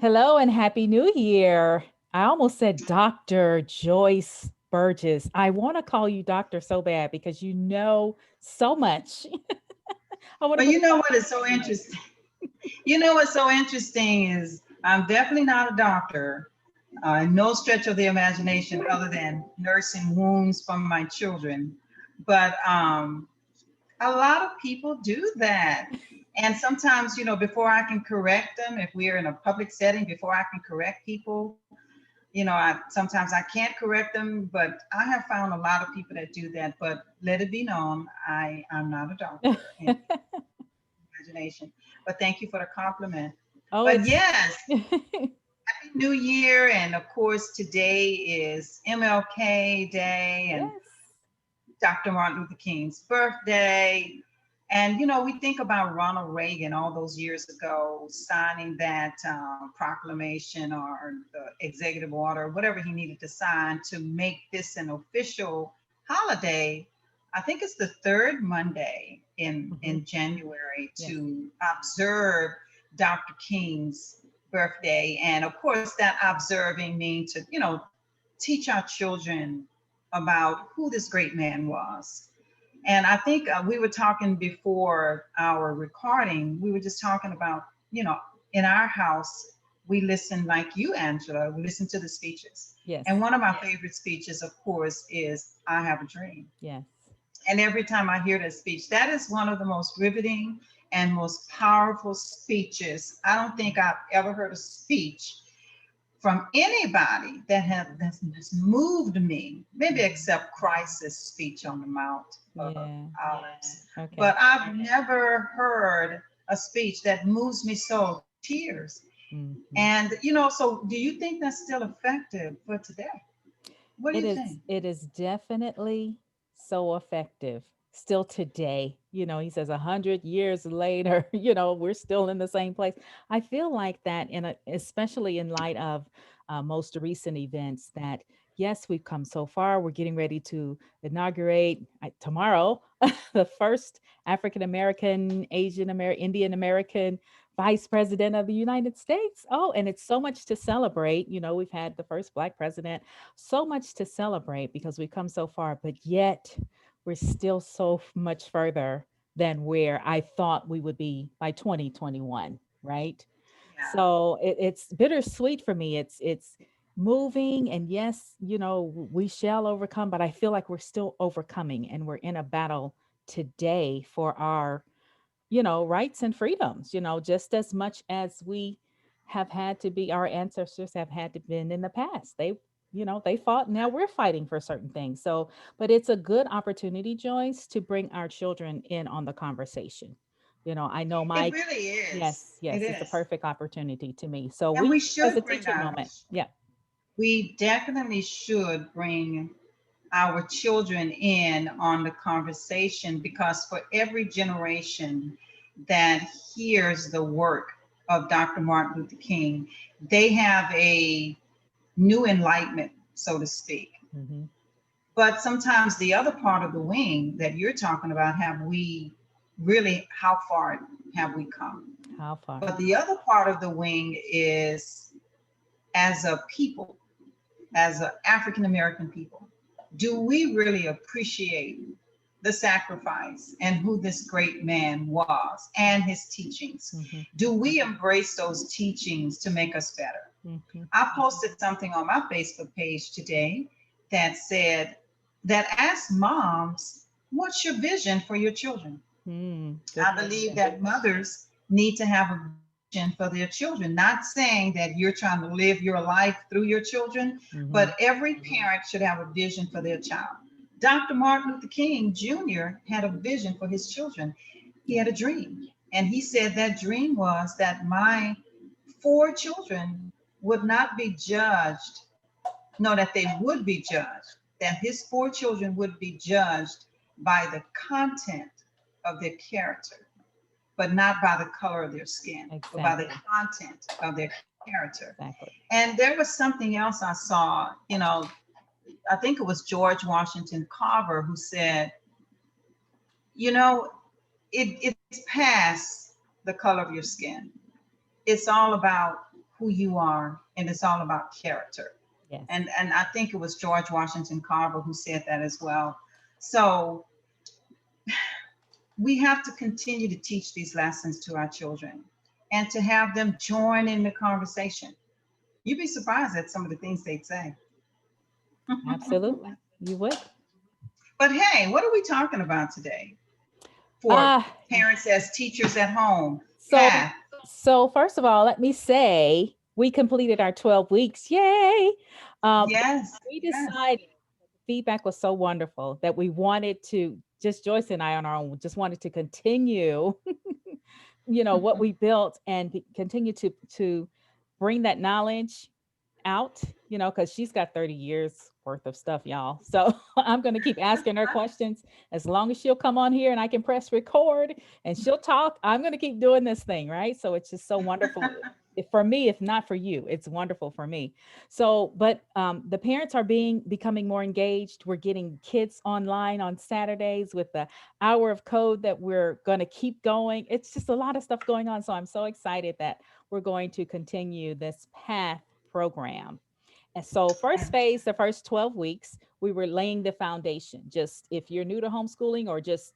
Hello and Happy New Year. I almost said Dr. Joyce Burgess. I want to call you doctor so bad because you know so much. I want to Well, put you a know what doctor is in so your name. interesting? You know what's so interesting is I'm definitely not a doctor, no stretch of the imagination other than nursing wounds from my children. But a lot of people do that. And sometimes, before I can correct them, if we're in a public setting, before I can correct people, sometimes I can't correct them, but I have found a lot of people that do that. But let it be known, I'm not a doctor in imagination. But thank you for the compliment. Oh, But it's yes, yes. Happy New Year. And of course, today is MLK Day and Dr. Martin Luther King's birthday. And, we think about Ronald Reagan all those years ago signing that proclamation or the executive order, whatever he needed to sign to make this an official holiday. I think it's the third Monday Mhm. in January Yes. to observe Dr. King's birthday. And of course, that observing means to, teach our children about who this great man was. And I think we were talking before our recording, we were just talking about, in our house, we listen like you, Angela, we listen to the speeches. Yes. And one of my favorite speeches, of course, is I Have a Dream. Yes. And every time I hear that speech, that is one of the most riveting and most powerful speeches. I don't think I've ever heard a speech from anybody that's moved me, maybe Mhm. except Christ's speech on the Mount of Yeah. Olives. Okay. But I've never heard a speech that moves me so to tears. Mhm. And, so do you think that's still effective for today? What do It you is think? it is definitely so effective still today. He says 100 years later, we're still in the same place. I feel like that especially in light of most recent events that yes, we've come so far. We're getting ready to inaugurate tomorrow the first African American, Asian American, Indian American vice president of the United States. Oh, and it's so much to celebrate. We've had the first black president, so much to celebrate because we've come so far, but yet we're still so much further than where I thought we would be by 2021, right? Yeah. So it's bittersweet for me. It's moving, and yes, we shall overcome, but I feel like we're still overcoming, and we're in a battle today for our rights and freedoms, just as much as we have had to be, our ancestors have had to been in the past. They fought, now we're fighting for certain things. So, but it's a good opportunity, Joyce, to bring our children in on the conversation. I know It my really is. yes, It yes, it's a is. perfect opportunity to me. So we And we use it as a should bring teaching our, moment. Yeah. we definitely should bring our children in on the conversation because for every generation that hears the work of Dr. Martin Luther King, they have a new enlightenment, so to speak. Hmm. But sometimes the other part of the wing that you're talking about, have we really, how far have we come? How far? But the other part of the wing is as a people, as an African American people, do we really appreciate the sacrifice and who this great man was and his teachings? Hmm. Do we embrace those teachings to make us better? Hmm. I posted something on my Facebook page today that said, that asked moms, what's your vision for your children? Good I believe question. that mothers need to have a vision for their children, not saying that you're trying to live your life through your children, Hmm. but every parent should have a vision for their child. Dr. Martin Luther King Jr. had a vision for his children. He had a dream. And he said that dream was that my four children would not be judged, no, that they would be judged, that his four children would be judged by the content of their character, but not by the color of their skin, but by the Exactly. content of their character. Exactly. And there was something else I saw, I think it was George Washington Carver who said, you know, it's past the color of your skin. It's all about who you are, and it's all about character. Yes, And I think it was George Washington Carver who said that as well. So we have to continue to teach these lessons to our children and to have them join in the conversation. You'd be surprised at some of the things they'd say. absolutely. You would. But hey, what are we talking about today for Ah, parents as teachers at home? so Path. so first of all, let me say we completed our 12 weeks. Yay. But Yes, we yes. decided feedback was so wonderful that we wanted to just Joyce and I on our own just wanted to continue what we built and continue to bring that knowledge out, because she's got 30 years worth of stuff, y'all. So I'm going to keep asking her questions as long as she'll come on here and I can press record and she'll talk. I'm going to keep doing this thing, right? So it's just so wonderful. If for me, if not for you, it's wonderful for me. So, but the parents are becoming more engaged. We're getting kids online on Saturdays with the hour of code that we're going to keep going. It's just a lot of stuff going on. So I'm so excited that we're going to continue this path program. And so, first phase, the first 12 weeks, we were laying the foundation. Just if you're new to homeschooling or just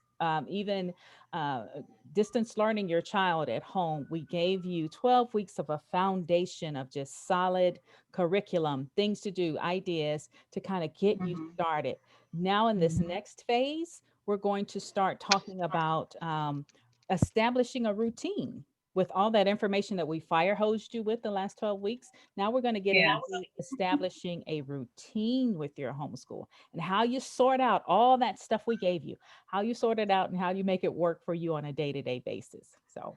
even uh, distance learning your child at home, we gave you 12 weeks of a foundation of just solid curriculum, things to do, ideas to kind of get you Mhm, started. Now, in this mhm. next phase, we're going to start talking about establishing a routine with all that information that we fire hosed you with the last 12 weeks. Now we're going to get Yes, into establishing a routine with your homeschool and how you sort out all that stuff we gave you, how you sort it out and how you make it work for you on a day-to-day basis. So,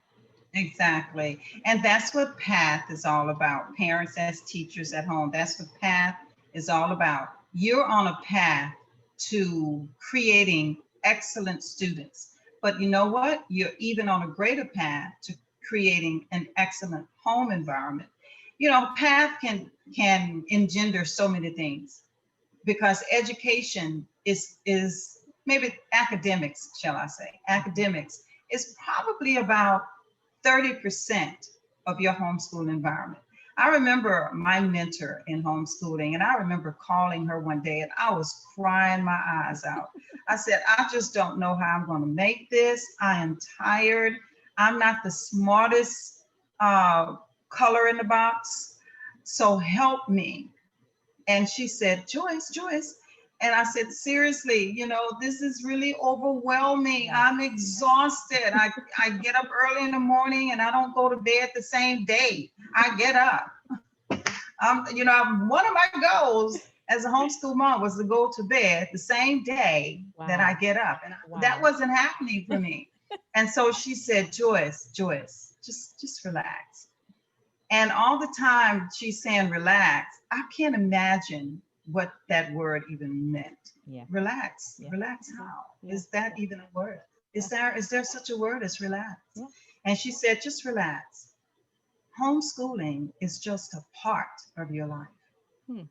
exactly. And that's what PATH is all about. Parents as teachers at home. That's what PATH is all about. You're on a path to creating excellent students. But you know what? You're even on a greater path to creating an excellent home environment. PATH can engender so many things because education is maybe academics, shall I say, academics is probably about 30% of your homeschool environment. I remember my mentor in homeschooling, and I remember calling her one day and I was crying my eyes out. I said, I just don't know how I'm going to make this. I am tired. I'm not the smartest uh, color in the box. So help me. And she said, Joyce. And I said, seriously, this is really overwhelming. yes. I'm exhausted. I get up early in the morning and I don't go to bed the same day. I get up. One of my goals as a homeschool mom was to go to bed the same day that I Wow. get up. And that Wow. wasn't happening for me. And so she said, Joyce, just relax. And all the time she's saying relax, I can't imagine what that word even meant. Yeah. Relax. Yeah. Relax Yeah. how? Yeah. Is that even a word? Yeah. Is there such a word as relax? Yeah. And she said, just relax. Homeschooling is just a part of your life. Hmm.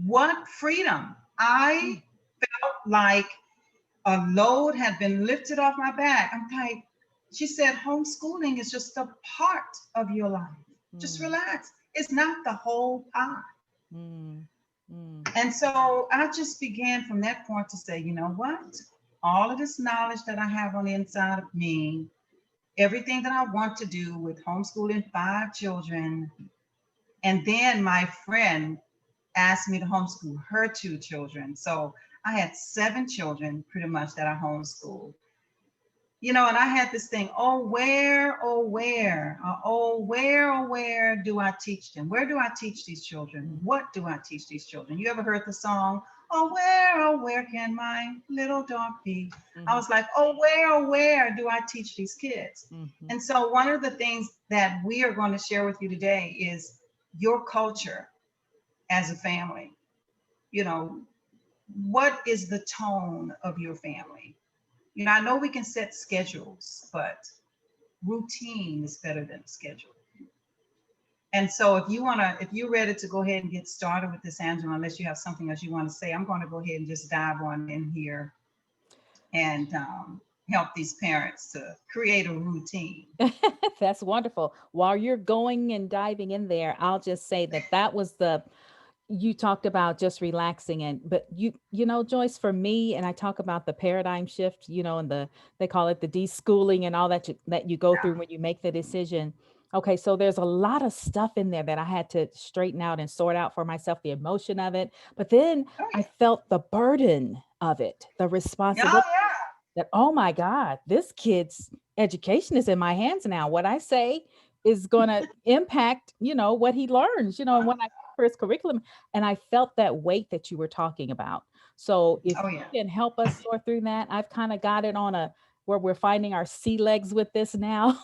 What freedom. Hmm. I felt like a load had been lifted off my back. I'm like, she said, homeschooling is just a part of your life. Just Hmm. relax. It's not the whole pie. Hmm. Hmm. And so I just began from that point to say, you know what? All of this knowledge that I have on the inside of me, everything that I want to do with homeschooling 5 children, and then my friend asked me to homeschool her 2 children. So I had 7 children pretty much that I homeschooled. And I had this thing, oh, where do I teach them? Where do I teach these children? Hmm. What do I teach these children? You ever heard the song, oh, where can my little dog be? I Hmm. was like, oh, where do I teach these kids? Hmm. And so one of the things that we are going to share with you today is your culture as a family. You know, what is the tone of your family? I know we can set schedules, but routine is better than a schedule. And so if you're ready to go ahead and get started with this, Angela, unless you have something else you want to say, I'm going to go ahead and just dive on in here and help these parents to create a routine. That's wonderful. While you're going and diving in there, I'll just say that that was the you talked about just relaxing and but you know Joyce, for me, and I talk about the paradigm shift, and they call it the deschooling and all that you go through when you make the decision. Okay, so there's a lot of stuff in there that I had to straighten out and sort out for myself, the emotion of it, but then Oh I felt the burden of it, the yeah, oh responsibility, yeah, that, oh my God, this kid's education is in my hands now. What I say is going to impact, what he learns, and when I for his curriculum. And I felt that weight that you were talking about. So if oh you yeah, can help us sort through that, I've kind of got it on a where we're finding our sea legs with this now.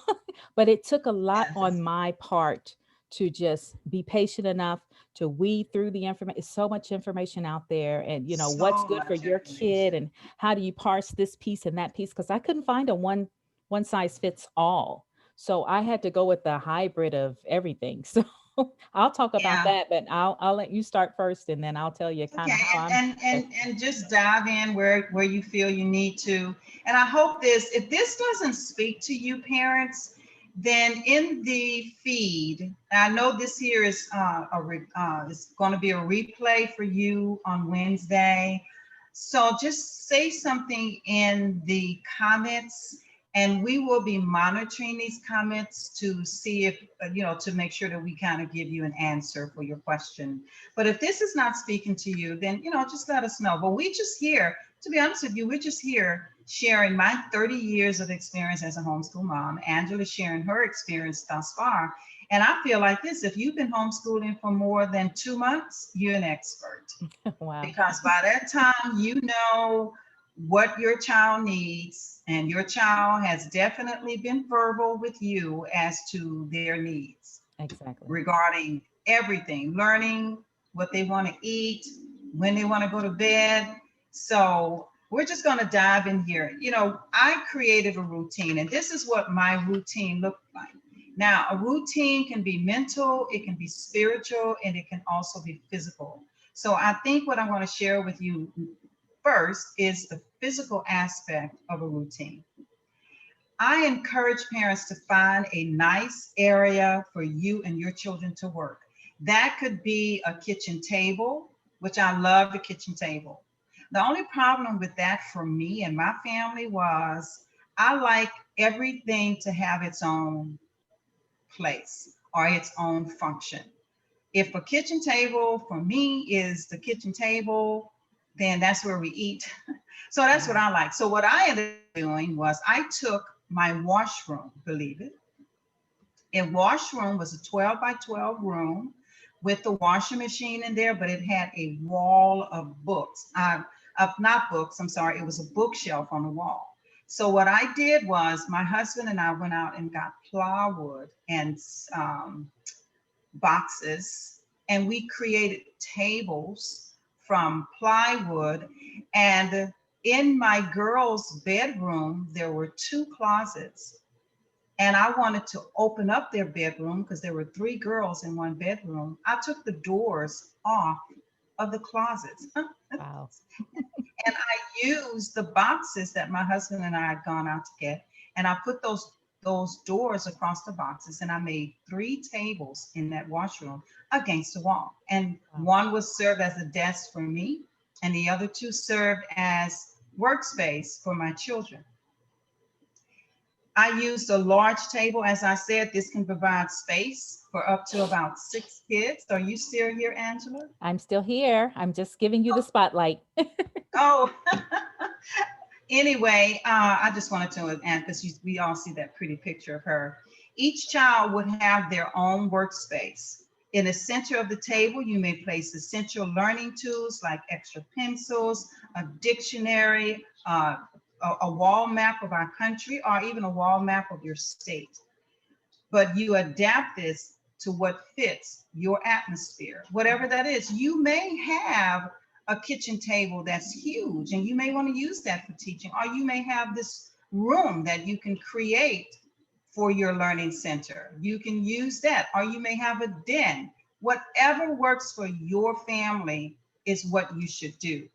But it took a lot on yes, my part to just be patient enough to weed through the information. It's so much information out there, and what's so good for much your kid, information. and how do you parse this piece and that piece, because I couldn't find a one size fits all. So I had to go with the hybrid of everything. So I'll talk about Yeah. that, but I'll let you start first, and then I'll tell you kind of Okay, how I'm. and just dive in where you feel you need to. And I hope this, if this doesn't speak to you, parents, then in the feed, I know this here is it's going to be a replay for you on Wednesday. So just say something in the comments, and we will be monitoring these comments to see if to make sure that we kind of give you an answer for your question. But if this is not speaking to you, then just let us know. But we just here, to be honest with you, we're just here sharing my 30 years of experience as a homeschool mom. Angela sharing her experience thus far. And I feel like this: if you've been homeschooling for more than 2 months, you're an expert. Wow. Because by that time, you know what your child needs, and your child has definitely been verbal with you as to their needs Exactly. regarding everything, learning what they want to eat, when they want to go to bed. So we're just going to dive in here. I created a routine, and this is what my routine looked like. Now, a routine can be mental, it can be spiritual, and it can also be physical. So I think what I'm going to share with you first is the physical aspect of a routine. I encourage parents to find a nice area for you and your children to work. That could be a kitchen table, which I love the kitchen table. The only problem with that for me and my family was I like everything to have its own place or its own function. If a kitchen table for me is the kitchen table, then that's where we eat. So that's what Wow. I like. So what I ended up doing was I took my washroom, believe it. A washroom was a 12 by 12 room with the washing machine in there, but it had a wall of books. Of not books, I'm sorry, it was a bookshelf on the wall. So what I did was my husband and I went out and got plywood and boxes, and we created tables from plywood. And in my girls' bedroom, there were two closets. And I wanted to open up their bedroom because there were three girls in one bedroom. I took the doors off of the closets. Wow. And I used the boxes that my husband and I had gone out to get, and I put those doors across the boxes, and I made three tables in that washroom against the wall. And Wow. one was served as a desk for me, and the other two served as workspace for my children. I used a large table. As I said, this can provide space for up to about 6 kids. Are you still here, Angela? I'm still here. I'm just giving you the spotlight. Oh, anyway, I just wanted to, and because we all see that pretty picture of her. Each child would have their own workspace. In the center of the table, you may place essential learning tools like extra pencils, a dictionary, a wall map of our country, or even a wall map of your state. But you adapt this to what fits your atmosphere, whatever that is. You may have a kitchen table that's huge, and you may want to use that for teaching, or you may have this room that you can create for your learning center. You can use that, or you may have a den. Whatever works for your family is what you should do.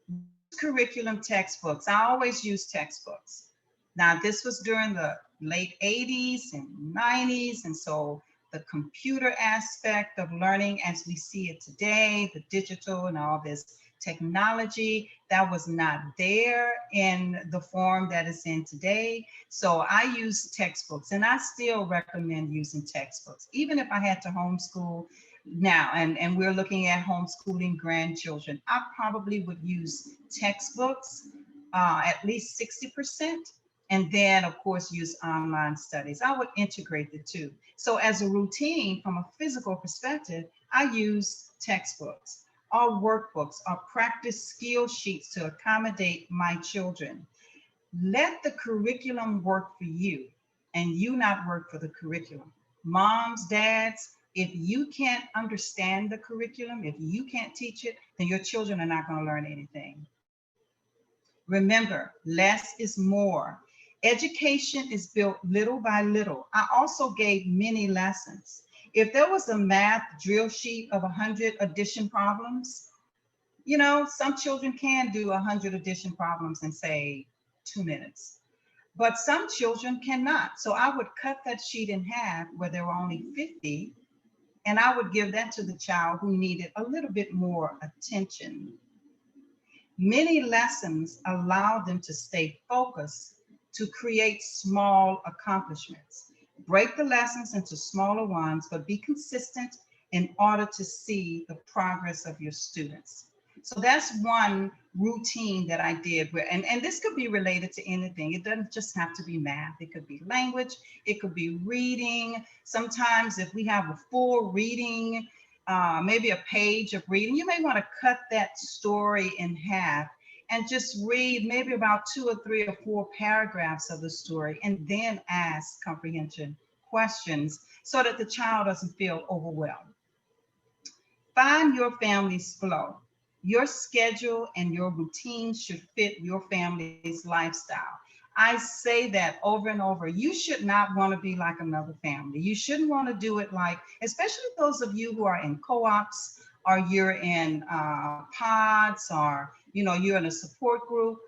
Use curriculum textbooks. I always use textbooks. Now, this was during the late 80s and 90s. And so the computer aspect of learning as we see it today, the digital and all this technology, that was not there in the form that is in today. So I use textbooks, and I still recommend using textbooks, even if I had to homeschool now, and we're looking at homeschooling grandchildren. I probably would use textbooks at least 60%, and then of course use online studies. I would integrate the two. So as a routine from a physical perspective, I use textbooks or workbooks or practice skill sheets to accommodate my children. Let the curriculum work for you and you not work for the curriculum. Moms, dads, if you can't understand the curriculum, if you can't teach it, then your children are not going to learn anything. Remember, less is more. Education is built little by little. I also gave many lessons. If there was a math drill sheet of 100 addition problems, some children can do 100 addition problems in, say, 2 minutes, but some children cannot. So I would cut that sheet in half where there were only 50, and I would give that to the child who needed a little bit more attention. Many lessons allow them to stay focused to create small accomplishments. Break the lessons into smaller ones, but be consistent in order to see the progress of your students. So that's one routine that I did where, and this could be related to anything. It doesn't just have to be math. It could be language. It could be reading. Sometimes if we have a full reading, maybe a page of reading, you may want to cut that story in half and just read maybe about 2 or 3 or 4 paragraphs of the story and then ask comprehension questions so that the child doesn't feel overwhelmed. Find your family's flow. Your schedule and your routine should fit your family's lifestyle. I say that over and over. You should not want to be like another family. You shouldn't want to do it like, especially those of you who are in co-ops or you're in pods or you're in a support group.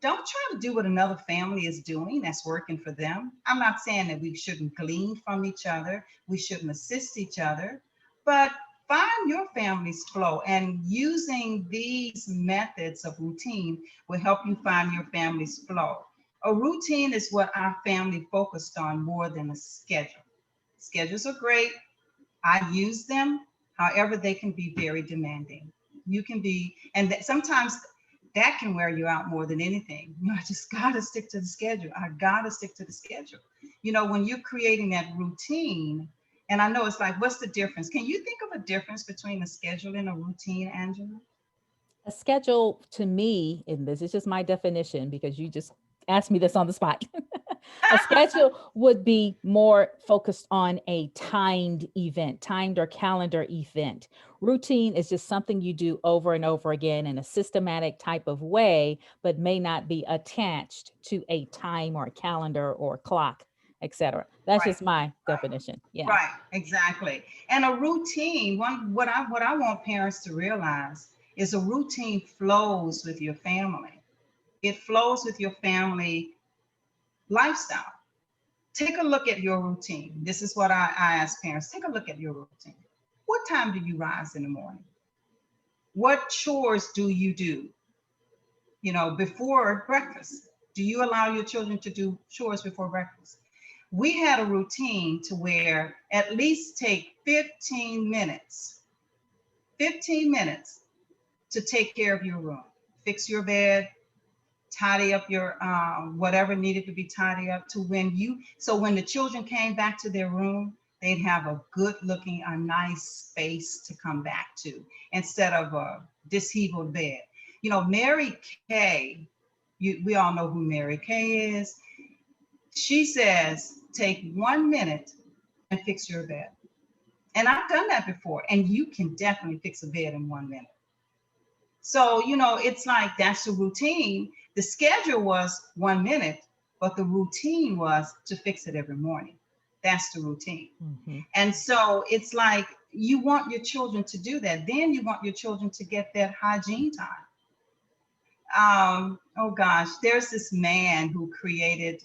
Don't try to do what another family is doing that's working for them. I'm not saying that we shouldn't glean from each other. We shouldn't assist each other, but find your family's flow, and using these methods of routine will help you find your family's flow. A routine is what our family focused on more than a schedule. Schedules are great. I use them. However, they can be very demanding. You can be, and sometimes that can wear you out more than anything. I just got to stick to the schedule. I got to stick to the schedule. When you're creating that routine, and I know it's like, what's the difference? Can you think of a difference between a schedule and a routine, Angela? A schedule to me, and this is just my definition because you just asked me this on the spot. A schedule would be more focused on a timed event, timed or calendar event. Routine is just something you do over and over again in a systematic type of way, but may not be attached to a time or calendar or clock, etc. That's Right, just my right, definition. Yeah. right, exactly. And a routine, what I want parents to realize is a routine flows with your family. It flows with your family lifestyle. Take a look at your routine. This is what I ask parents. Take a look at your routine. What time do you rise in the morning? What chores do you do, before breakfast? Do you allow your children to do chores before breakfast? We had a routine to where at least take 15 minutes to take care of your room, fix your bed, tidy up your whatever needed to be tidy up to so when the children came back to their room, they'd have a good looking, a nice space to come back to instead of a disheveled bed. Mary Kay, we all know who Mary Kay is. She says, take 1 minute and fix your bed. And I've done that before, and you can definitely fix a bed in 1 minute. So, it's like that's the routine. The schedule was 1 minute, but the routine was to fix it every morning. That's the routine. Mm-hmm. And so it's like you want your children to do that. Then you want your children to get that hygiene time. Oh gosh, there's this man who created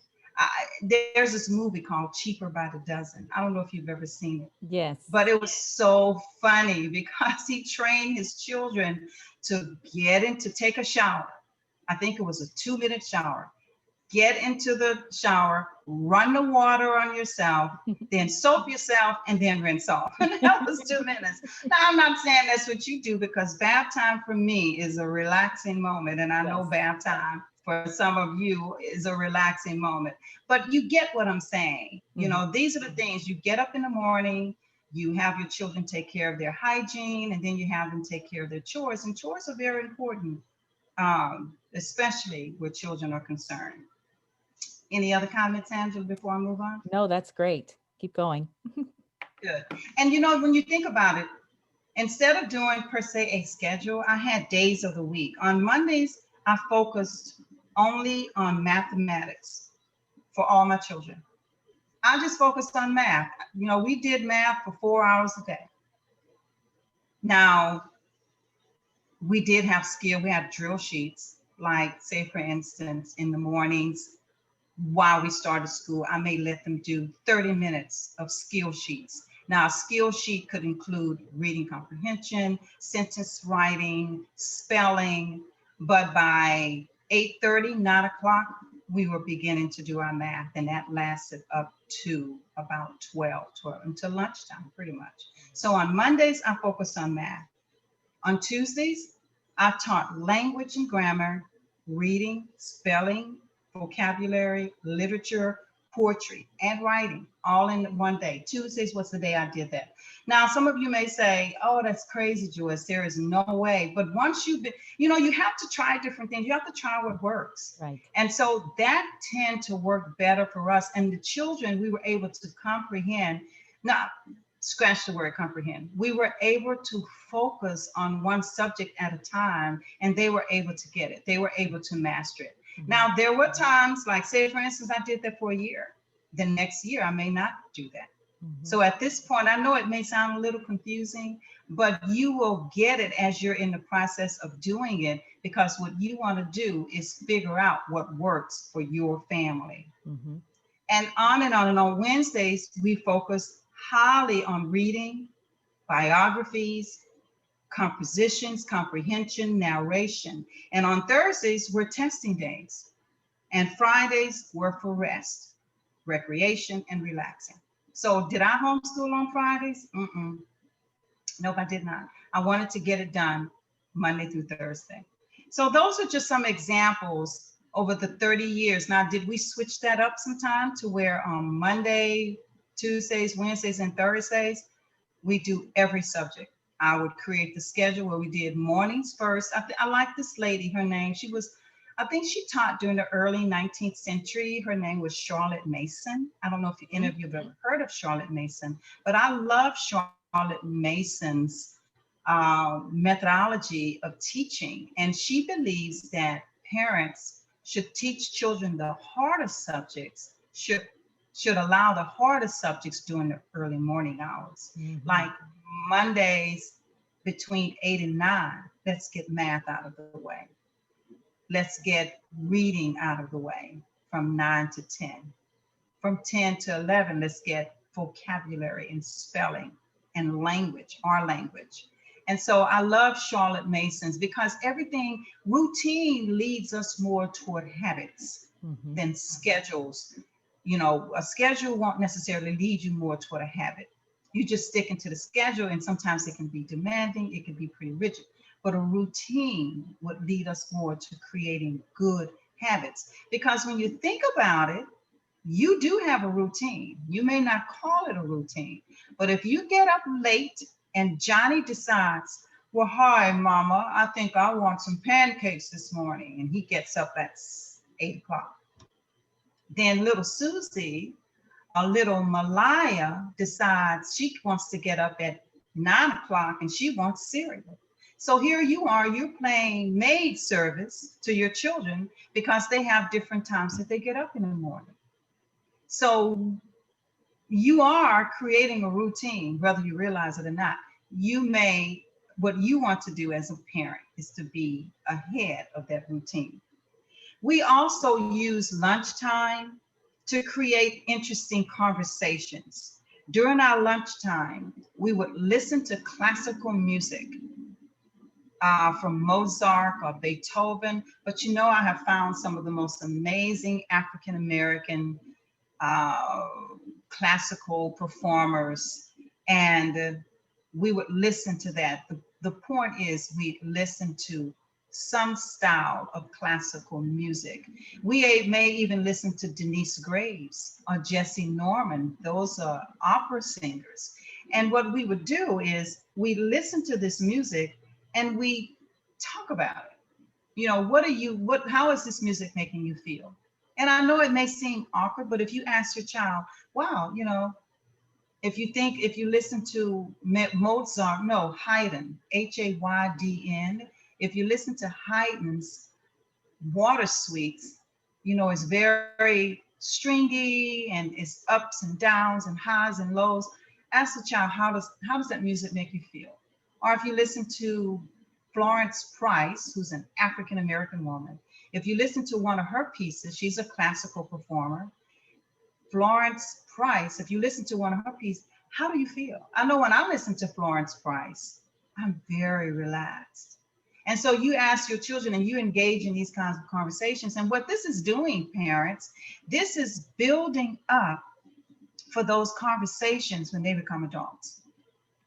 There's this movie called Cheaper by the Dozen. I don't know if you've ever seen it, Yes. but it was so funny because he trained his children to take a shower. I think it was a 2-minute shower. Get into the shower, run the water on yourself, then soap yourself, and then rinse off. And that was 2 minutes. Now, I'm not saying that's what you do, because bath time for me is a relaxing moment. And I know Yes. bath time for some of you is a relaxing moment. But you get what I'm saying. Hmm. These are the things. You get up in the morning, you have your children take care of their hygiene, and then you have them take care of their chores. And chores are very important, especially where children are concerned. Any other comments, Angela, before I move on? No, that's great. Keep going. Good. And when you think about it, instead of doing per se a schedule, I had days of the week. On Mondays, I focused only on mathematics for all my children. I just focused on math. We did math for 4 hours a day. Now, we did have skill. We had drill sheets, like, say, for instance, in the mornings, while we started school, I may let them do 30 minutes of skill sheets. Now, a skill sheet could include reading comprehension, sentence writing, spelling, but by 8:30, 9 o'clock, we were beginning to do our math, and that lasted up to about 12 until lunchtime, pretty much. So on Mondays, I focused on math. On Tuesdays, I taught language and grammar, reading, spelling, vocabulary, literature, poetry, and writing, all in one day. Tuesdays was the day I did that. Now, some of you may say, oh, that's crazy, Joyce. There is no way. But once you have to try different things. You have to try what works. Right. And so that tend to work better for us. And the children, we were able to comprehend. Now, scratch the word comprehend. We were able to focus on one subject at a time, and they were able to get it. They were able to master it. Mhm. Now, there were times, like, say, for instance, I did that for a year. The next year, I may not do that. Mhm. So at this point, I know it may sound a little confusing, but you will get it as you're in the process of doing it, because what you want to do is figure out what works for your family. Mhm. And on and on. And on Wednesdays, we focus highly on reading, biographies, compositions, comprehension, narration. And on Thursdays, we're testing days. And Fridays were for rest, recreation, and relaxing. So did I homeschool on Fridays? Mm-mm. Nope, I did not. I wanted to get it done Monday through Thursday. So those are just some examples over the 30 years. Now, did we switch that up sometime to where on Monday, Tuesdays, Wednesdays, and Thursdays, we do every subject? I would create the schedule where we did mornings first. I like this lady, her name, I think she taught during the early 19th century. Her name was Charlotte Mason. I don't know if any of you have ever heard of Charlotte Mason, but I love Charlotte Mason's methodology of teaching. And she believes that parents should teach children the hardest subjects, should allow the hardest subjects during the early morning hours. Mhm. Like Mondays between 8 and 9, let's get math out of the way. Let's get reading out of the way from 9 to 10. From 10 to 11, let's get vocabulary and spelling and language, our language. And so I love Charlotte Mason's, because routine leads us more toward habits Mhm. than schedules. A schedule won't necessarily lead you more toward a habit. You just stick into the schedule, and sometimes it can be demanding, it can be pretty rigid. But a routine would lead us more to creating good habits. Because when you think about it, you do have a routine. You may not call it a routine, but if you get up late and Johnny decides, well, hi, Mama, I think I want some pancakes this morning, and he gets up at 8 o'clock. Then little Susie, a little Malaya, decides she wants to get up at 9 o'clock and she wants cereal. So here you are, you're playing maid service to your children because they have different times that they get up in the morning. So you are creating a routine, whether you realize it or not. What you want to do as a parent is to be ahead of that routine. We also use lunchtime to create interesting conversations. During our lunchtime, we would listen to classical music from Mozart or Beethoven. But you know, I have found some of the most amazing African American uh, classical performers, and we would listen to that. The point is, we listen to some style of classical music. We may even listen to Denise Graves or Jesse Norman. Those are opera singers. And what we would do is we listen to this music and we talk about it. You know, how is this music making you feel? And I know it may seem awkward, but if you ask your child, wow, you know, if you listen to Mozart, no, Haydn, Haydn, if you listen to Haydn's water suites, you know, it's very stringy and it's ups and downs and highs and lows. Ask the child, how does that music make you feel? Or if you listen to Florence Price, who's an African American woman, if you listen to one of her pieces, she's a classical performer. Florence Price, if you listen to one of her pieces, how do you feel? I know when I listen to Florence Price, I'm very relaxed. And so you ask your children and you engage in these kinds of conversations. And what this is doing, parents, this is building up for those conversations when they become adults.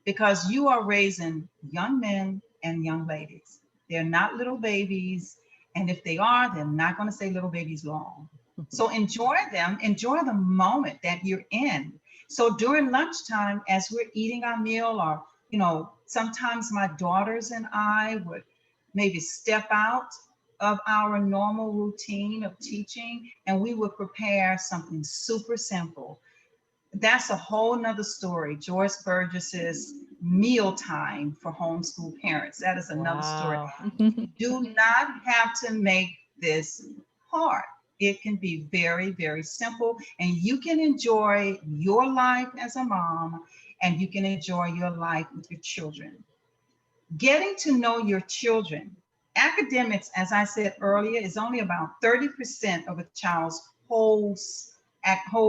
Because you are raising young men and young ladies. They're not little babies. And if they are, they're not going to stay little babies long. So enjoy them, enjoy the moment that you're in. So during lunchtime, as we're eating our meal, or, you know, sometimes my daughters and I would maybe step out of our normal routine of teaching and we would prepare something super simple. That's a whole nother story. Joyce Burgess's mealtime for homeschool parents. That is another story. Wow. You do not have to make this hard. It can be very, very simple, and you can enjoy your life as a mom, and you can enjoy your life with your children. Getting to know your children. Academics, as I said earlier, is only about 30% of a child's whole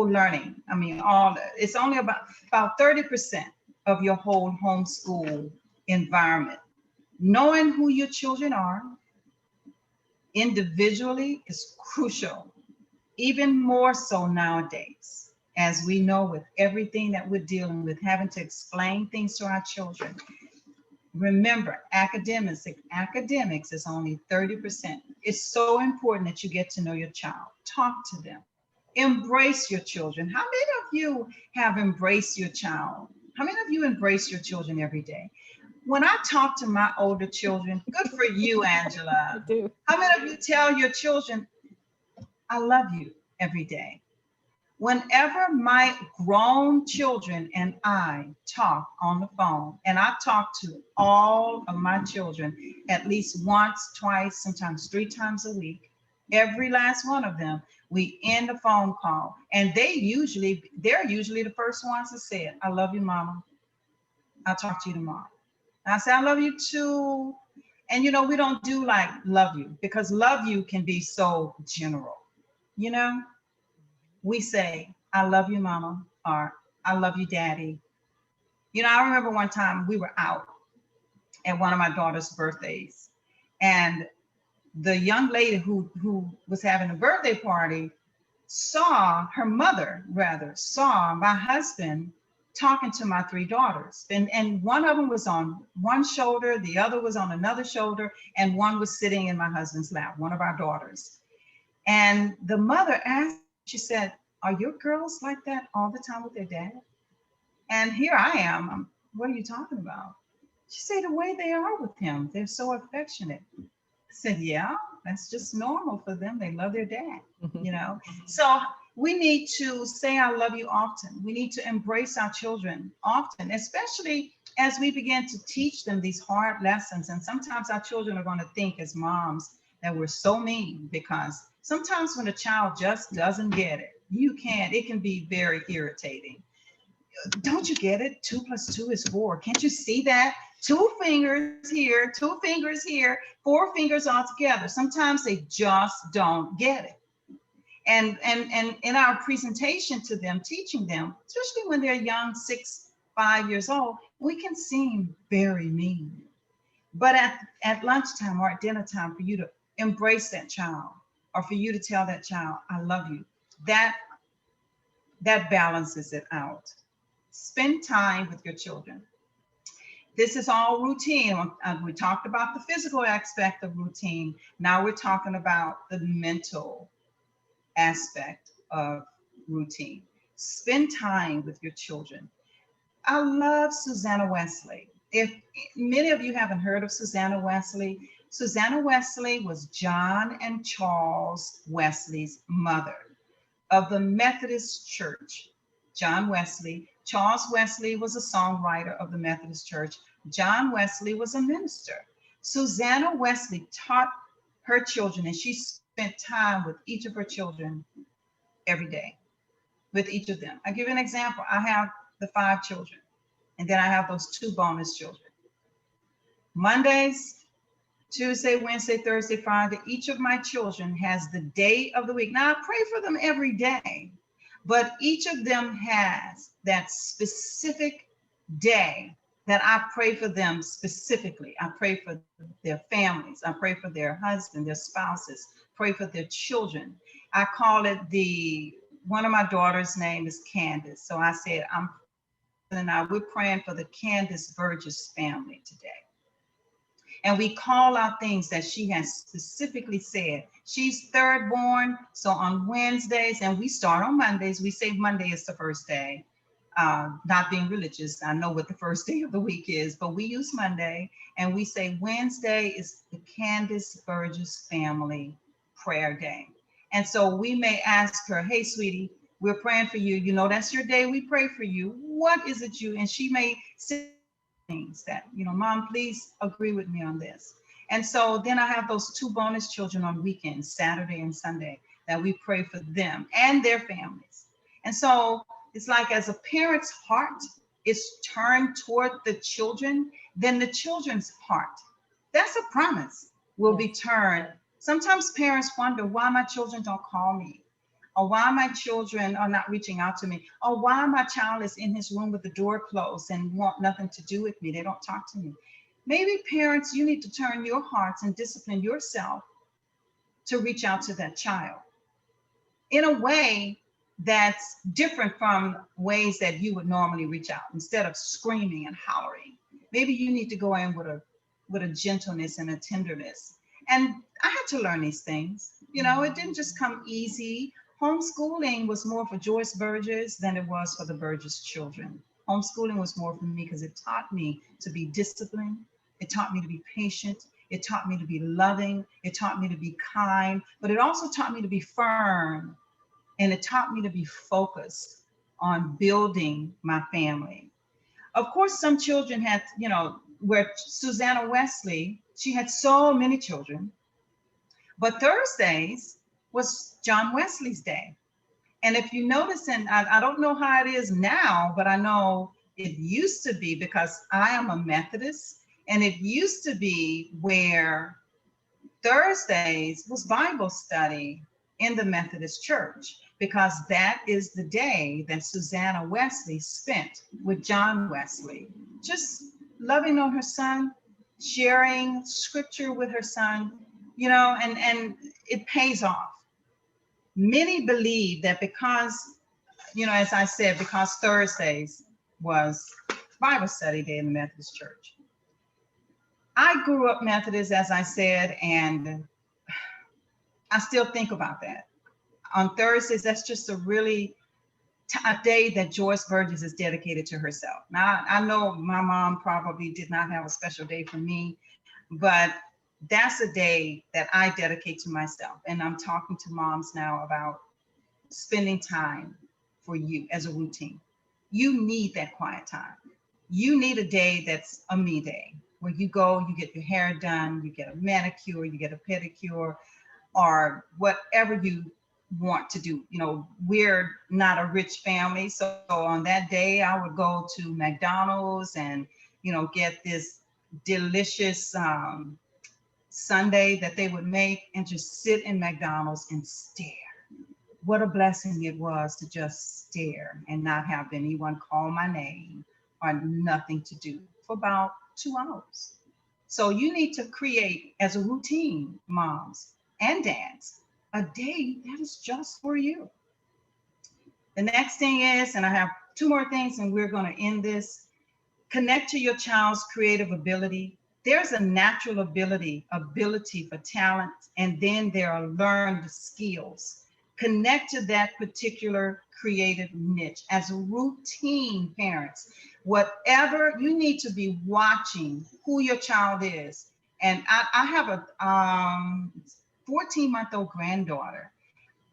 learning. I mean, all it's only about 30% of your whole homeschool environment. Knowing who your children are individually is crucial, even more so nowadays, as we know with everything that we're dealing with, having to explain things to our children. Remember, academics is only 30%. It's so important that you get to know your child. Talk to them. Embrace your children. How many of you have embraced your child? How many of you embrace your children every day? When I talk to my older children, good for you, I Angela. do. How many of you tell your children, I love you every day? Whenever my grown children and I talk on the phone, and I talk to all of my children at least once, twice, sometimes 3 times a week, every last one of them, we end the phone call, and they're usually the first ones to say it. I love you, mama. I'll talk to you tomorrow. And I say, I love you too. And you know, we don't do like love you, because love you can be so general, you know? We say, I love you, mama, or I love you, daddy. You know, I remember one time we were out at one of my daughter's birthdays, and the young lady who was having a birthday party saw her mother, rather, saw my husband talking to my 3 daughters. And one of them was on one shoulder, the other was on another shoulder, and one was sitting in my husband's lap, one of our daughters. And the mother asked, she said, are your girls like that all the time with their dad? And here I am. What are you talking about? She said, the way they are with him, they're so affectionate. I said, yeah, that's just normal for them. They love their dad, you know? So we need to say, I love you often. We need to embrace our children often, especially as we begin to teach them these hard lessons. And sometimes our children are going to think as moms that we're so mean, because sometimes when a child just doesn't get it, it can be very irritating. Don't you get it? 2 + 2 is 4. Can't you see that? 2 fingers here, 4 fingers all together. Sometimes they just don't get it. And in our presentation to them, teaching them, especially when they're young, 6, 5 years old, we can seem very mean. But at lunchtime or at dinner time, for you to embrace that child, or for you to tell that child, I love you, that that balances it out. Spend time with your children. This is all routine. We talked about the physical aspect of routine. Now we're talking about the mental aspect of routine. Spend time with your children. I love Susanna Wesley. If many of you haven't heard of Susanna Wesley was John and Charles Wesley's mother of the Methodist Church. John Wesley. Charles Wesley was a songwriter of the Methodist Church. John Wesley was a minister. Susanna Wesley taught her children, and she spent time with each of her children every day, with each of them. I give you an example. I have the 5 children, and then I have those 2 bonus children. Mondays, Tuesday, Wednesday, Thursday, Friday, each of my children has the day of the week. Now, I pray for them every day, but each of them has that specific day that I pray for them specifically. I pray for their families. I pray for their husband, their spouses, pray for their children. I call it one of my daughter's name is Candace. So I said, we're praying for the Candace Burgess family today. And we call out things that she has specifically said. She's third born, so on Wednesdays, and we start on Mondays. We say Monday is the first day. Not being religious, I know what the first day of the week is, but we use Monday, and we say Wednesday is the Candace Burgess family prayer day. And so we may ask her, hey, sweetie, we're praying for you. You know, that's your day. We pray for you. What is it you? And she may say things that, Mom, please agree with me on this. And so then I have those 2 bonus children on weekends, Saturday and Sunday, that we pray for them and their families. And so it's like, as a parent's heart is turned toward the children, then the children's heart, that's a promise, will be Yes. turned. Sometimes parents wonder why my children don't call me, or why my children are not reaching out to me, or why my child is in his room with the door closed and want nothing to do with me. They don't talk to me. Maybe parents, you need to turn your hearts and discipline yourself to reach out to that child in a way that's different from ways that you would normally reach out. Instead of screaming and hollering, maybe you need to go in with a gentleness and a tenderness. And I had to learn these things. It didn't just come easy. Homeschooling was more for Joyce Burgess than it was for the Burgess children. Homeschooling was more for me because it taught me to be disciplined. It taught me to be patient. It taught me to be loving. It taught me to be kind, but it also taught me to be firm. And it taught me to be focused on building my family. Of course, some children had, where Susanna Wesley, she had so many children, but Thursdays was John Wesley's day. And if you notice, and I don't know how it is now, but I know it used to be, because I am a Methodist, and it used to be where Thursdays was Bible study in the Methodist Church, because that is the day that Susanna Wesley spent with John Wesley, just loving on her son, sharing scripture with her son, and it pays off. Many believe that because, as I said, because Thursdays was Bible study day in the Methodist Church. I grew up Methodist, as I said, and I still think about that. On Thursdays, that's just a day that Joyce Burgess is dedicated to herself. Now, I know my mom probably did not have a special day for me, but that's a day that I dedicate to myself. And I'm talking to moms now about spending time for you as a routine. You need that quiet time. You need a day that's a me day, where you go, you get your hair done, you get a manicure, you get a pedicure, or whatever you want to do. We're not a rich family. So on that day, I would go to McDonald's and, get this delicious sundae that they would make, and just sit in McDonald's and stare. what a blessing it was to just stare and not have anyone call my name or nothing to do for about 2 hours. So you need to create as a routine, moms and dads, a day that is just for you. The next thing is, and I have two more things and we're going to end this. Connect to your child's creative ability. There's a natural ability for talent, and then there are learned skills. Connect to that particular creative niche as a routine parents. Whatever you need to be watching who your child is. And I have a 14-month-old granddaughter.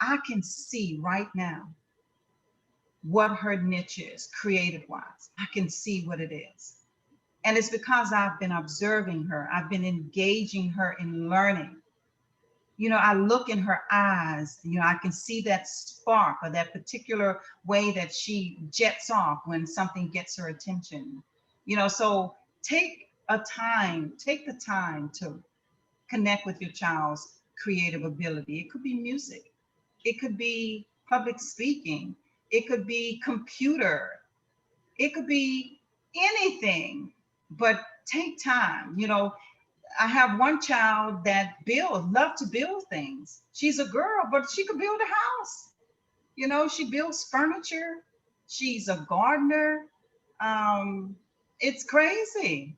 I can see right now what her niche is creative wise. I can see what it is. And it's because I've been observing her, I've been engaging her in learning. I look in her eyes, I can see that spark or that particular way that she jets off when something gets her attention. So take the time to connect with your child's creative ability. It could be music, it could be public speaking, it could be computer, it could be anything, but take time. I have one child that love to build things. She's a girl, but she could build a house. She builds furniture. She's a gardener. Um, it's crazy.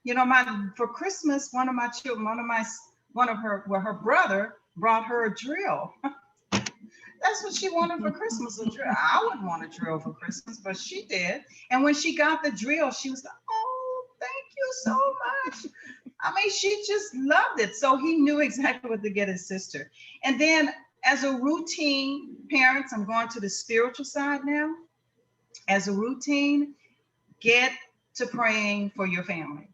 For Christmas, one of my children, her brother brought her a drill. That's what she wanted for Christmas, a drill. I wouldn't want a drill for Christmas, but she did. And when she got the drill, she was like, oh, thank you so much. I mean, she just loved it. So he knew exactly what to get his sister. And then as a routine, parents, I'm going to the spiritual side now. As a routine, get to praying for your family.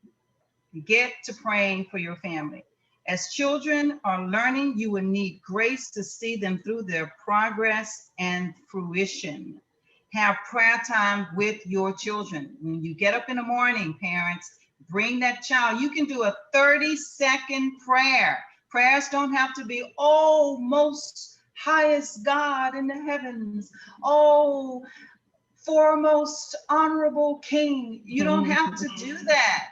Get to praying for your family. As children are learning, you will need grace to see them through their progress and fruition. Have prayer time with your children. When you get up in the morning, parents, bring that child. You can do a 30-second prayer. Prayers don't have to be, oh, most highest God in the heavens. Oh, foremost honorable King. You don't have to do that.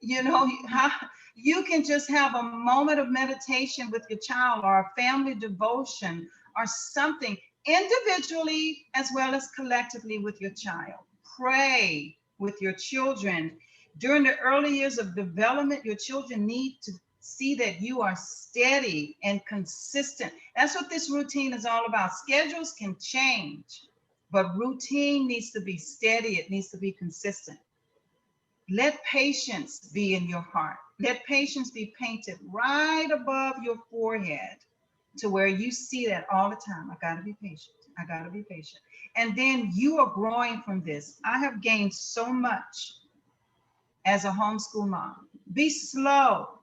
You can just have a moment of meditation with your child or a family devotion or something individually as well as collectively with your child. Pray with your children. During the early years of development, your children need to see that you are steady and consistent. That's what this routine is all about. Schedules can change, but routine needs to be steady. It needs to be consistent. Let patience be in your heart. Let patience be painted right above your forehead to where you see that all the time. I got to be patient. I got to be patient. And then you are growing from this. I have gained so much as a homeschool mom. Be slow,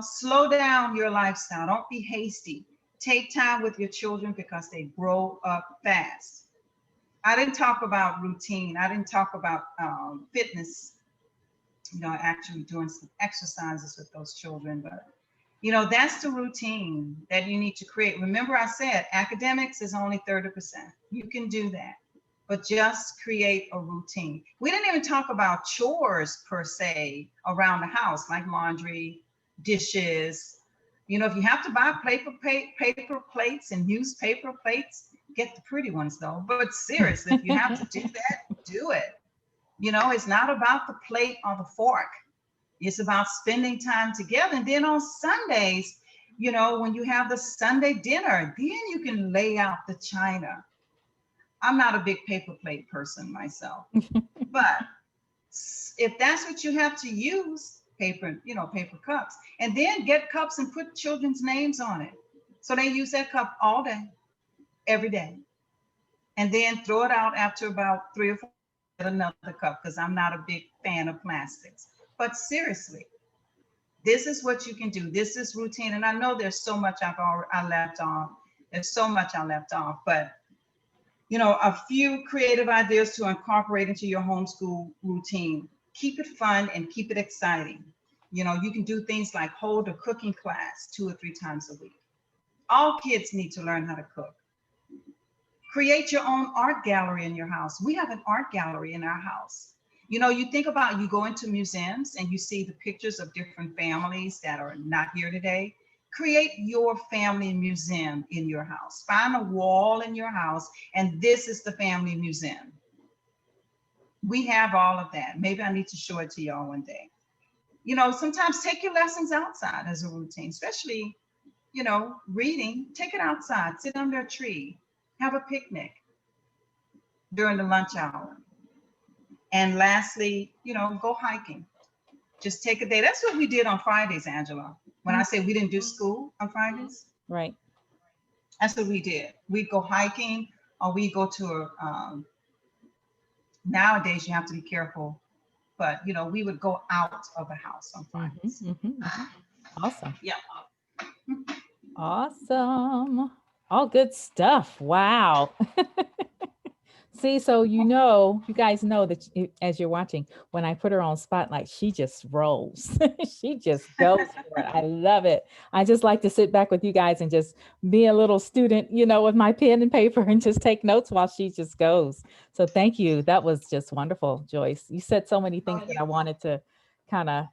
slow down your lifestyle. Don't be hasty. Take time with your children because they grow up fast. I didn't talk about routine. I didn't talk about fitness, actually doing some exercises with those children. But, that's the routine that you need to create. Remember, I said academics is only 30%. You can do that, but just create a routine. We didn't even talk about chores per se around the house, like laundry, dishes. If you have to buy paper plates and use paper plates, get the pretty ones though. But seriously, if you have to do that, do it. It's not about the plate or the fork. It's about spending time together. And then on Sundays, when you have the Sunday dinner, then you can lay out the china. I'm not a big paper plate person myself, but if that's what you have to use, paper cups, and then get cups and put children's names on it. So they use that cup all day, every day. And then throw it out after about 3 or 4, get another cup, because I'm not a big fan of plastics. But seriously, this is what you can do. This is routine. And I know there's so much I left off. There's so much I left off, but a few creative ideas to incorporate into your homeschool routine. Keep it fun and keep it exciting. You can do things like hold a cooking class 2 or 3 times a week. All kids need to learn how to cook. Create your own art gallery in your house. We have an art gallery in our house. You know, you think about, you go into museums and you see the pictures of different families that are not here today. Create your family museum in your house. Find a wall in your house, and this is the family museum. We have all of that. Maybe I need to show it to y'all one day. You know, sometimes take your lessons outside as a routine, especially, you know, reading. Take it outside, sit under a tree, have a picnic during the lunch hour. And lastly, you know, go hiking. Just take a day. That's what we did on Fridays, Angela. When I Mm, say we didn't do school on Fridays, right. that's what we did. We'd go hiking, or we go to a, nowadays you have to be careful, but you know, we would go out of the house on Mm-hmm, Fridays. mm-hmm, mm-hmm. Awesome. Yeah. Awesome. All good stuff. Wow. See, so you guys know that as you're watching, when I put her on spotlight, she just rolls. She just goes for it. I love it. I just like to sit back with you guys and just be a little student, with my pen and paper and just take notes while she just goes. So thank you. That was just wonderful, Joyce. You said so many things Oh, that I wanted to kind of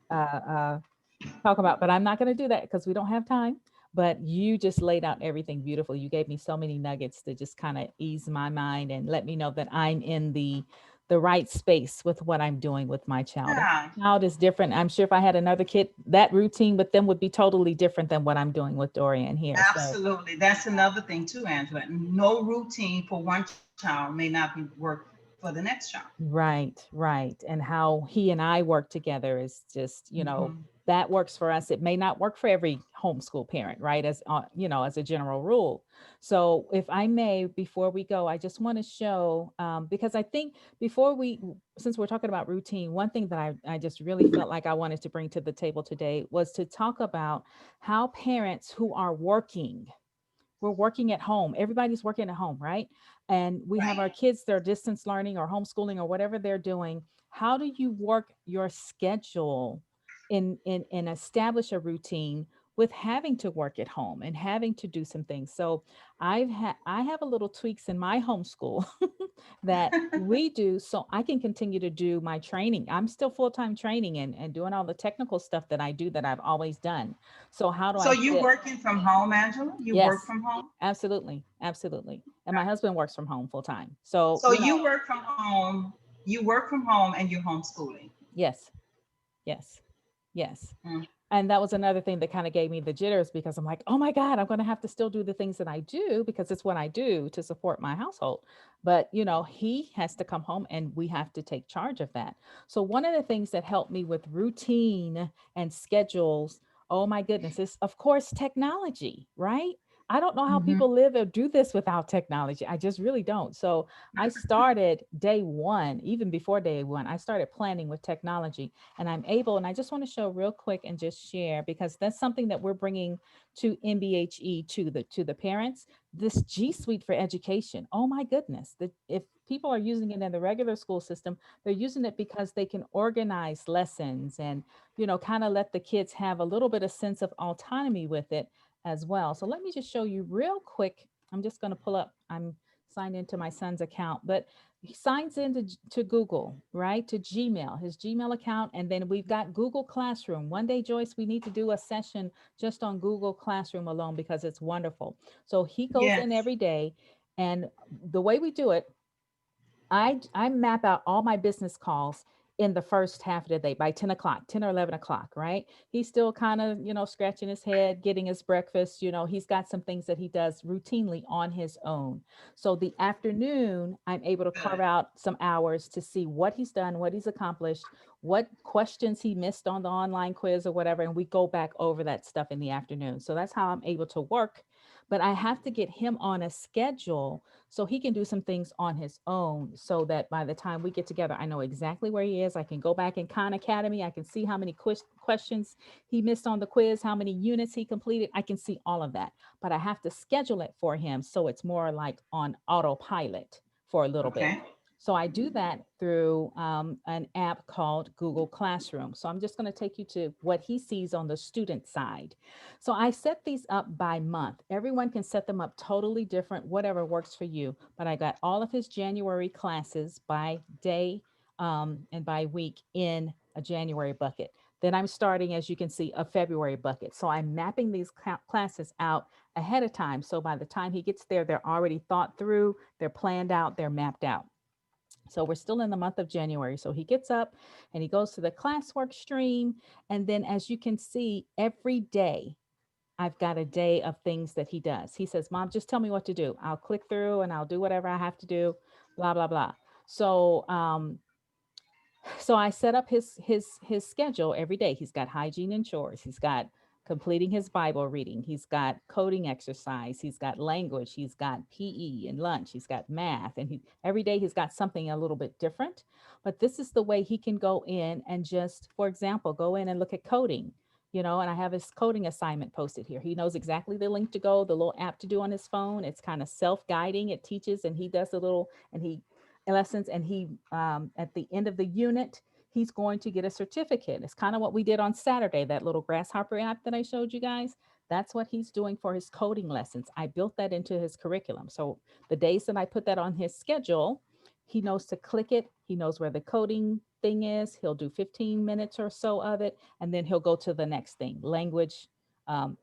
talk about, but I'm not going to do that because we don't have time. But you just laid out everything beautiful. You gave me so many nuggets to just kind of ease my mind and let me know that I'm in the right space with what I'm doing with my child. Every yeah, child is different. I'm sure if I had another kid, that routine with them would be totally different than what I'm doing with Dorian here. So absolutely. That's another thing too, Angela. No routine for one child may not be work for the next child. right, right. And how he and I work together is just, Hmm. that works for us. It may not work for every homeschool parent, right? As as a general rule. So, if I may, before we go, I just want to show because I think since we're talking about routine, one thing that I just really felt like I wanted to bring to the table today was to talk about how parents who are working, we're working at home. Everybody's working at home, right? And we have Right. our kids, they're distance learning or homeschooling or whatever they're doing. How do you work your schedule and establish a routine with having to work at home and having to do some things? So I have a little tweaks in my homeschool that we do so I can continue to do my training. I'm still full-time training and doing all the technical stuff that I do that I've always done. So how do So I you fit? working from home, Angela? You work Yes, from home? absolutely, absolutely. And my Okay. husband works from home full time. So, So you work from home, and you're homeschooling. yes, yes, yes. Mm. And that was another thing that kind of gave me the jitters because I'm like, oh my God, I'm going to have to still do the things that I do because it's what I do to support my household. But, he has to come home and we have to take charge of that. So, one of the things that helped me with routine and schedules, oh my goodness, is of course technology, right? I don't know how Hmm. people live or do this without technology. I just really don't. So I started day one, even before day one, I started planning with technology and I'm able, and I just want to show real quick and just share because that's something that we're bringing to NBHE to the parents. This G Suite for education. Oh my goodness! If people are using it in the regular school system, they're using it because they can organize lessons and kind of let the kids have a little bit of sense of autonomy with it as well. So let me just show you real quick. I'm just going to pull up. I'm signed into my son's account, but he signs into to Google, right? To Gmail, his Gmail account. And then we've got Google Classroom. One day, Joyce, we need to do a session just on Google Classroom alone because it's wonderful. So he goes in Yes. every day. And the way we do it, I map out all my business calls in the first half of the day by 10 o'clock, 10 or 11 o'clock, right? He's still kind of, scratching his head, getting his breakfast. He's got some things that he does routinely on his own. So the afternoon, I'm able to carve Good. out some hours to see what he's done, what he's accomplished, what questions he missed on the online quiz or whatever. And we go back over that stuff in the afternoon. So that's how I'm able to work. But I have to get him on a schedule so he can do some things on his own so that by the time we get together, I know exactly where he is. I can go back in Khan Academy. I can see how many questions he missed on the quiz, how many units he completed. I can see all of that, but I have to schedule it for him so it's more like on autopilot for a little bit. Okay. So I do that through an app called Google Classroom. So I'm just going to take you to what he sees on the student side. So I set these up by month. Everyone can set them up totally different, whatever works for you. But I got all of his January classes by day and by week in a January bucket. Then I'm starting, as you can see, a February bucket. So I'm mapping these classes out ahead of time. So by the time he gets there, they're already thought through, they're planned out, they're mapped out. So we're still in the month of January. So he gets up and he goes to the classwork stream. And then, as you can see, every day I've got a day of things that he does. He says, Mom, just tell me what to do. I'll click through and I'll do whatever I have to do, blah, blah, blah. So so I set up his schedule every day. He's got hygiene and chores. He's got completing his Bible reading. He's got coding exercise. He's got language. He's got PE and lunch. He's got math. And he every day he's got something a little bit different. But this is the way he can go in and just, for example, go in and look at coding. And I have his coding assignment posted here. He knows exactly the link to go, the little app to do on his phone. It's kind of self-guiding. It teaches, and he does a little, and he lessons, and he at the end of the unit he's going to get a certificate. It's kind of what we did on Saturday, that little grasshopper app that I showed you guys. That's what he's doing for his coding lessons. I built that into his curriculum. So the days that I put that on his schedule, he knows to click it. He knows where the coding thing is. He'll do 15 minutes or so of it, and then he'll go to the next thing, language,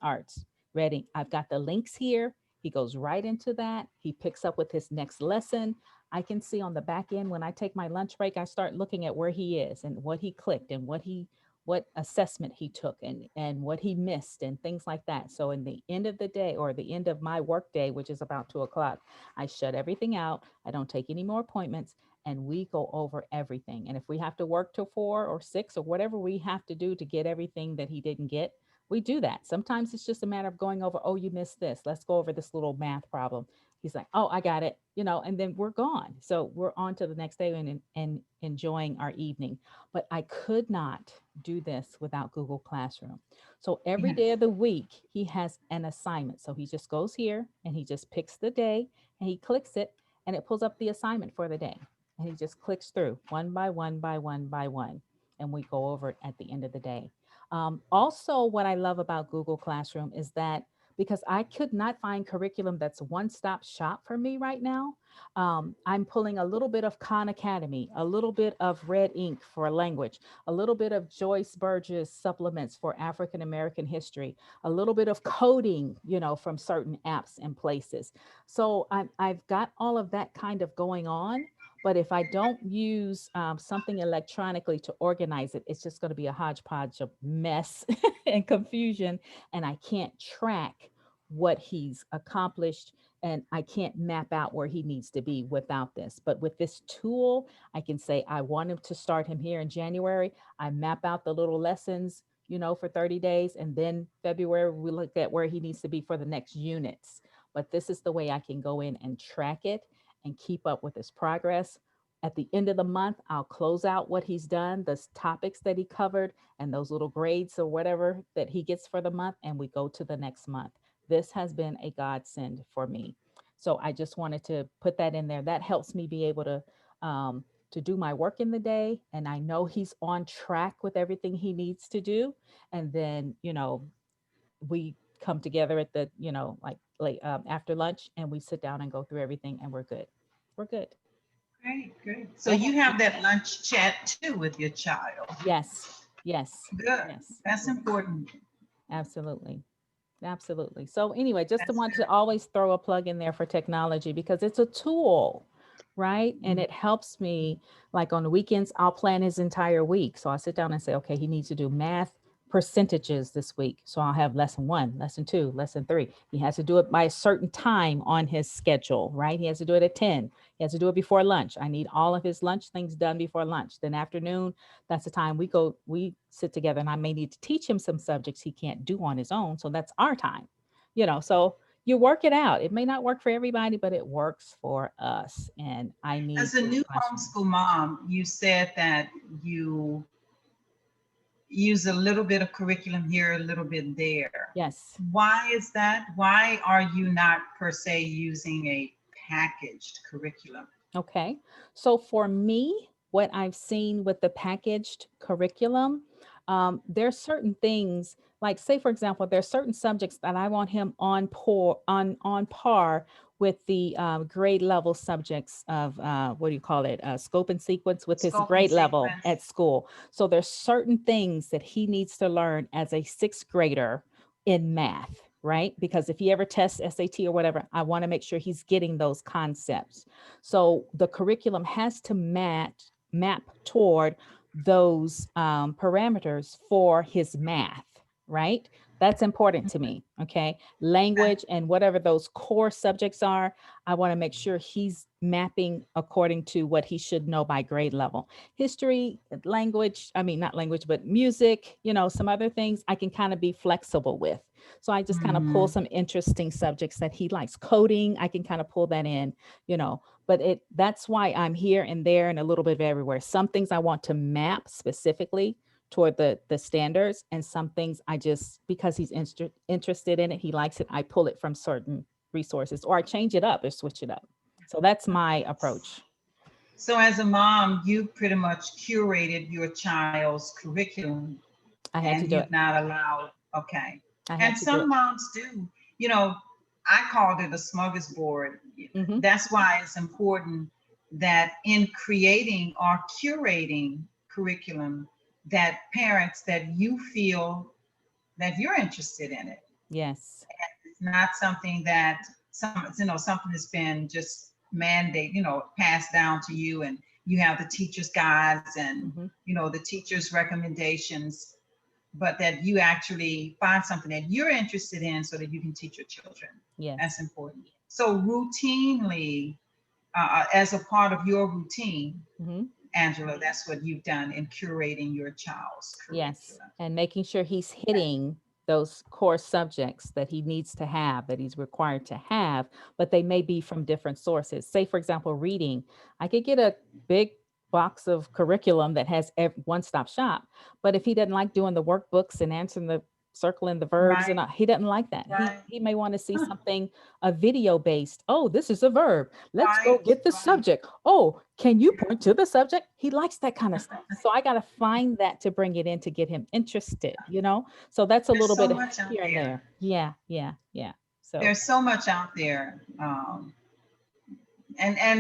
arts, reading. I've got the links here. He goes right into that. He picks up with his next lesson. I can see on the back end when I take my lunch break, I start looking at where he is and what he clicked and what assessment he took and what he missed and things like that. So in the end of the day, or the end of my work day, which is about 2 o'clock, I shut everything out. I don't take any more appointments, and we go over everything. And if we have to work till 4 or 6 or whatever we have to do to get everything that he didn't get, we do that. Sometimes it's just a matter of going over, oh, you missed this. Let's go over this little math problem. He's like, oh, I got it, and then we're gone. So we're on to the next day and enjoying our evening. But I could not do this without Google Classroom. So every day Yes. of the week, he has an assignment. So he just goes here and he just picks the day and he clicks it, and it pulls up the assignment for the day. And he just clicks through one by one by one by one. And we go over it at the end of the day. Also, what I love about Google Classroom is that because I could not find curriculum that's one stop shop for me right now. I'm pulling a little bit of Khan Academy, a little bit of Red Ink for language, a little bit of Joyce Burgess supplements for African American history, a little bit of coding, from certain apps and places. So I've got all of that kind of going on. But if I don't use something electronically to organize it, it's just going to be a hodgepodge of mess and confusion, and I can't track what he's accomplished, and I can't map out where he needs to be without this. But with this tool, I can say I want him to start him here in January. I map out the little lessons, for 30 days, and then February we look at where he needs to be for the next units. But this is the way I can go in and track it and keep up with his progress. At the end of the month, I'll close out what he's done, the topics that he covered, and those little grades or whatever that he gets for the month, and we go to the next month. This has been a godsend for me. So I just wanted to put that in there. That helps me be able to do my work in the day, and I know he's on track with everything he needs to do. And then, we come together at the, like late after lunch, and we sit down and go through everything, and we're good. We're good. Great, great. So Go you ahead. have that lunch chat too with your child. Yes, yes, Good. yes, That's important. absolutely. Absolutely. So anyway, just to That's want to always throw a plug in there for technology because it's a tool, right? And good. it helps me. Like on the weekends, I'll plan his entire week. So I'll sit down and say, okay, he needs to do math percentages this week. So I'll have lesson one, lesson two, lesson three. He has to do it by a certain time on his schedule, right? He has to do it at 10. He has to do it before lunch. I need all of his lunch things done before lunch. Then afternoon, that's the time we sit together, and I may need to teach him some subjects he can't do on his own. So that's our time, so you work it out. It may not work for everybody, but it works for us. And I need As a Google new Classroom. homeschool mom, you said that you use a little bit of curriculum here, a little bit there. Yes. Why is that? Why are you not per se using a packaged curriculum? Okay. So for me, what I've seen with the packaged curriculum, there's certain things like, say, for example, there's certain subjects that I want him on par with the grade level subjects of what do you call it? Scope and sequence with his Scope and grade level sequence. at school. So there's certain things that he needs to learn as a sixth grader in math, right? Because if he ever tests SAT or whatever, I want to make sure he's getting those concepts. So the curriculum has to map toward those parameters for his math, right? That's important to me. Okay. Okay. Language and whatever those core subjects are, I want to make sure he's mapping according to what he should know by grade level. History, language, I mean, not language, but music, some other things I can kind of be flexible with. So I just kind of pull Mhm. some interesting subjects that he likes. Coding, I can kind of pull that in, you know, but that's why I'm here and there and a little bit of everywhere. Some things I want to map specifically toward the standards, and some things I just, because he's interested in it, he likes it, I pull it from certain resources, or I change it up or switch it up. So that's my Okay. approach. So as a mom, you pretty much curated your child's curriculum I had to and do you've it. not allowed, okay. I And had to do some it. moms do, you know, I called it a smorgasbord. Hmm. That's why it's important that in creating or curating curriculum, that parents, that you feel that you're interested in it. Yes. It's not something that something that's been just mandate, passed down to you, and you have the teacher's guides and Hmm. the teacher's recommendations, but that you actually find something that you're interested in so that you can teach your children. That's Yes. important. So routinely, as a part of your routine, Hmm. Angela, that's what you've done in curating your child's Yes, curriculum. and making sure he's hitting those core subjects that he needs to have, that he's required to have, but they may be from different sources. Say, for example, reading. I could get a big box of curriculum that has one-stop shop, but if he doesn't like doing the workbooks and answering the circling the verbs, and Right, he doesn't like that. He right, he may want to see something a video based. Oh, this is a verb. Let's go right, get the right. subject. Oh, can you Yeah. point to the subject? He likes that kind of stuff. So I got to find that to bring it in to get him interested. So that's a There's little so bit much out here and there. there. Yeah, yeah, yeah. So, There's so much out there. And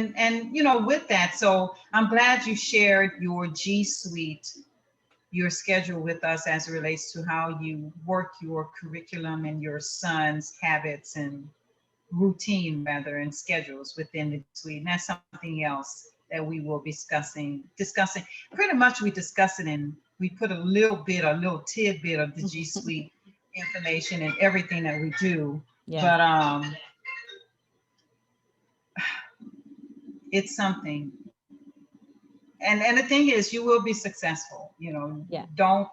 with that, so I'm glad you shared your G Suite, your schedule with us as it relates to how you work your curriculum and your son's habits and routine rather and schedules within the G Suite. And that's something else that we will be discussing. Pretty much we discuss it and we put a little tidbit of the G Suite information and everything that we do. yes, But it's something. And the thing is, you will be successful. yeah, Don't,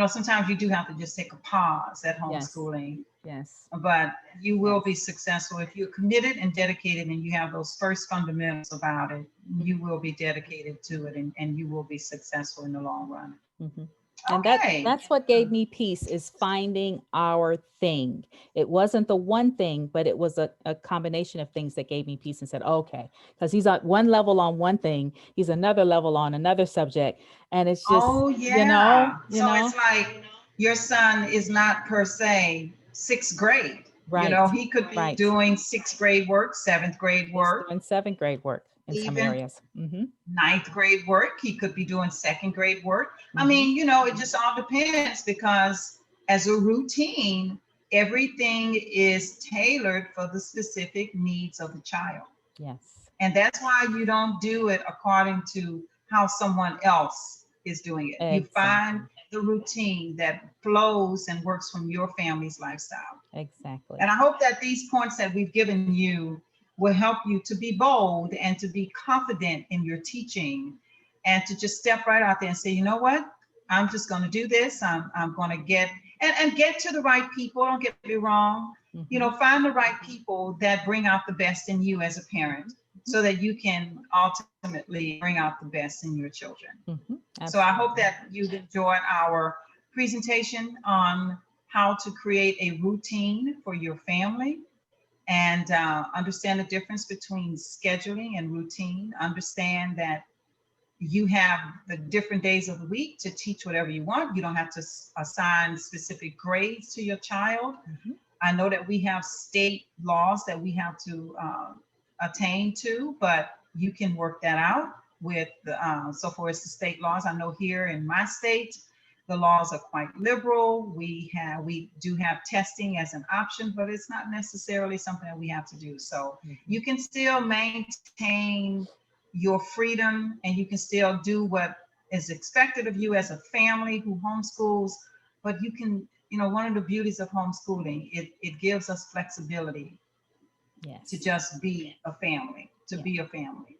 sometimes you do have to just take a pause at yes, homeschooling, yes, but you will yes. be successful if you're committed and dedicated and you have those first fundamentals about it. You will be dedicated to it, and you will be successful in the long run. Hmm. And Okay. that's what gave me peace, is finding our thing. It wasn't the one thing, but it was a combination of things that gave me peace and said, okay, because he's at one level on one thing, he's another level on another subject. And it's just, Oh, yeah. you So it's know, like your son is not per se sixth grade. right, He could be right. doing sixth grade work, seventh grade He's work, doing seventh grade work in some even areas. Hmm. ninth grade work. He could be doing second grade work. I Hmm. mean, it just all depends because as a routine, everything is tailored for the specific needs of the child. Yes, And that's why you don't do it according to how someone else is doing it. You find exactly, the routine that flows and works from your family's lifestyle. exactly. And I hope that these points that we've given you will help you to be bold and to be confident in your teaching and to just step right out there and say, you know what? I'm just going to do this. I'm going to get to the right people. Don't get me wrong. Hmm. Find the right people that bring out the best in you as a parent Hmm. so that you can ultimately bring out the best in your children. Hmm. So I hope Absolutely. that you've enjoyed our presentation on how to create a routine for your family. and understand the difference between scheduling and routine. Understand that you have the different days of the week to teach whatever you want. You don't have to assign specific grades to your child. Mhm. I know that we have state laws that we have to attain to, but you can work that out with the, so far as the state laws. I know here in my state, the laws are quite liberal. We do have testing as an option, but it's not necessarily something that we have to do. So Mhm. you can still maintain your freedom, and you can still do what is expected of you as a family who homeschools. But you can, one of the beauties of homeschooling, it gives us flexibility to Yes. just be a family, to Yeah. be a family.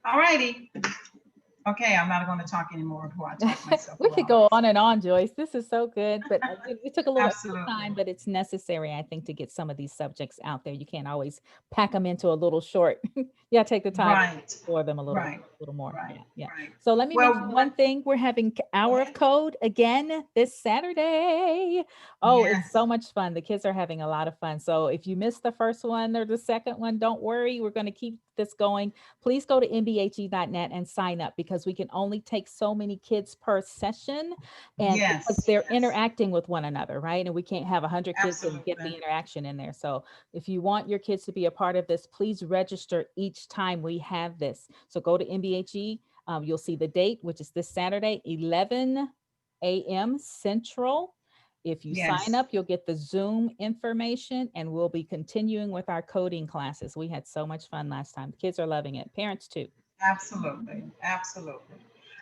All righty. Okay, I'm not going to talk anymore before I talk myself We could around. go on and on, Joyce. This is so good, but it took a little extra time, Absolutely. but it's necessary, I think, to get some of these subjects out there. You can't always pack them into a little short. Yeah, take the time to Right. explore them a Right. little more. Right. Yeah, yeah. Right. So let me mention Well, one thing. We're having go Hour of ahead. Code again this Saturday. Oh, it's so Yes. much fun. The kids are having a lot of fun. So if you missed the first one or the second one, don't worry. We're going to keep this going. Please go to nbhe.net and sign up because we can only take so many kids per session, and because Yes. they're Yes. interacting with one another, right? And we can't have 100 kids and get the Absolutely. interaction in there. So if you want your kids to be a part of this, please register each time we have this. So go to NBHE. You'll see the date, which is this Saturday, 11 a.m. Central. If you sign Yes. up, you'll get the Zoom information, and we'll be continuing with our coding classes. We had so much fun last time. The kids are loving it. Parents too. Absolutely. Absolutely.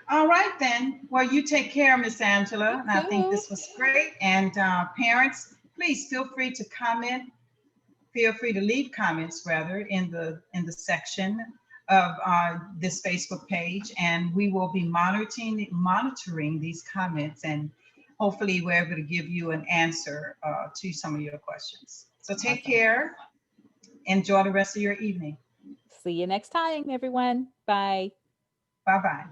All right, then. Well, you take care, Miss You Angela. And I think too. this was great. And parents, please feel free to comment. Feel free to leave comments, rather, in the section of this Facebook page, and we will be monitoring these comments, and hopefully, we're able to give you an answer to some of your questions. So, take Awesome. care. Enjoy the rest of your evening. See you next time, everyone. Bye. Bye bye.